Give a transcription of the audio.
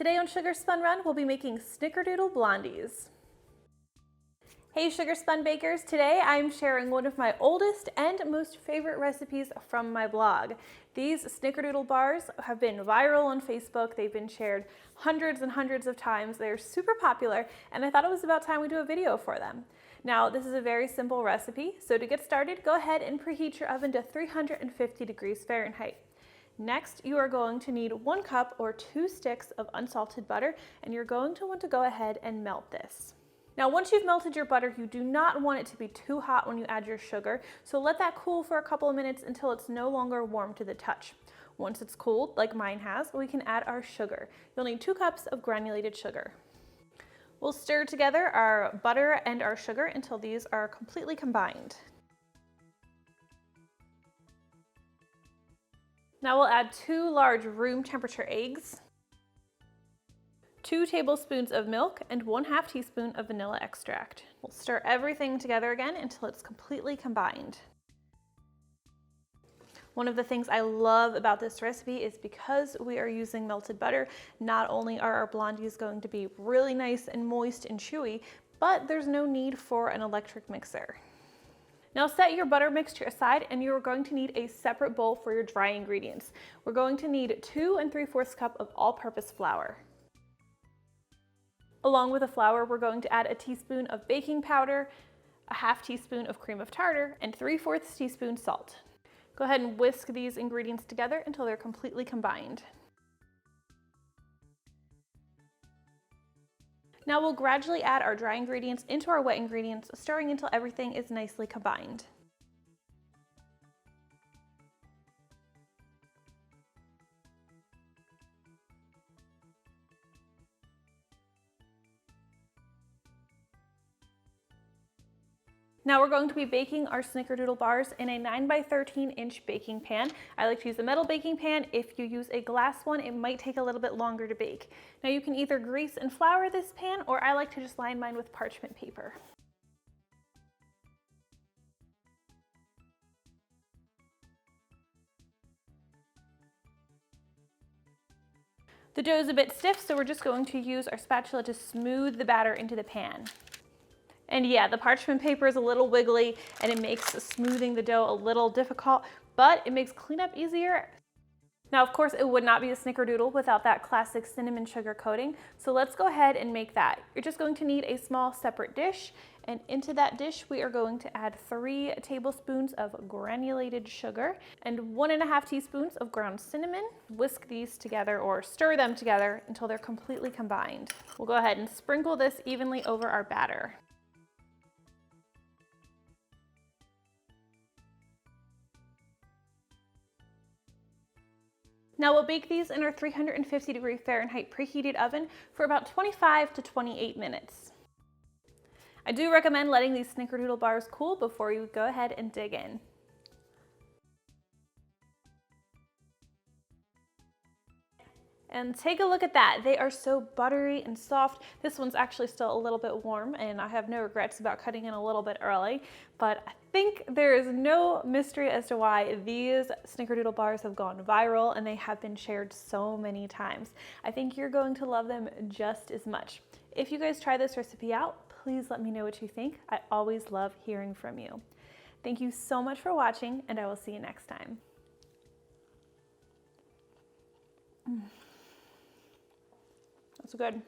Today on Sugar Spun Run, we'll be making Snickerdoodle Blondies. Hey Sugar Spun Bakers, today I'm sharing one of my oldest and most favorite recipes from my blog. These Snickerdoodle bars have been viral on Facebook. They've been shared hundreds and hundreds of times. They're super popular, and I thought it was about time we do a video for them. Now, this is a very simple recipe, so to get started, go ahead and preheat your oven to 350 degrees Fahrenheit. Next, you are going to need 1 cup or 2 sticks of unsalted butter, and you're going to want to go ahead and melt this. Now, once you've melted your butter, you do not want it to be too hot when you add your sugar, so let that cool for a couple of minutes until it's no longer warm to the touch. Once it's cooled, like mine has, we can add our sugar. You'll need 2 cups of granulated sugar. We'll stir together our butter and our sugar until these are completely combined. Now we'll add 2 large room temperature eggs, 2 tablespoons of milk, and 1/2 teaspoon of vanilla extract. We'll stir everything together again until it's completely combined. One of the things I love about this recipe is because we are using melted butter, not only are our blondies going to be really nice and moist and chewy, but there's no need for an electric mixer. Now set your butter mixture aside, and you're going to need a separate bowl for your dry ingredients. We're going to need 2 3/4 cups of all-purpose flour. Along with the flour, we're going to add a teaspoon of baking powder, a 1/2 teaspoon of cream of tartar, and 3/4 teaspoon salt. Go ahead and whisk these ingredients together until they're completely combined. Now we'll gradually add our dry ingredients into our wet ingredients, stirring until everything is nicely combined. Now we're going to be baking our Snickerdoodle bars in a 9 by 13 inch baking pan. I like to use a metal baking pan. If you use a glass one, it might take a little bit longer to bake. Now you can either grease and flour this pan, or I like to just line mine with parchment paper. The dough is a bit stiff, so we're just going to use our spatula to smooth the batter into the pan. And yeah, the parchment paper is a little wiggly and it makes smoothing the dough a little difficult, but it makes cleanup easier. Now, of course, it would not be a Snickerdoodle without that classic cinnamon sugar coating, so let's go ahead and make that. You're just going to need a small separate dish, and into that dish we are going to add 3 tablespoons of granulated sugar and 1.5 teaspoons of ground cinnamon. Whisk these together, or stir them together until they're completely combined. We'll go ahead and sprinkle this evenly over our batter. Now we'll bake these in our 350 degree Fahrenheit preheated oven for about 25 to 28 minutes. I do recommend letting these Snickerdoodle bars cool before you go ahead and dig in. And take a look at that. They are so buttery and soft. This one's actually still a little bit warm, and I have no regrets about cutting in a little bit early, but I think there is no mystery as to why these Snickerdoodle bars have gone viral and they have been shared so many times. I think you're going to love them just as much. If you guys try this recipe out, please let me know what you think. I always love hearing from you. Thank you so much for watching, and I will see you next time. That's good.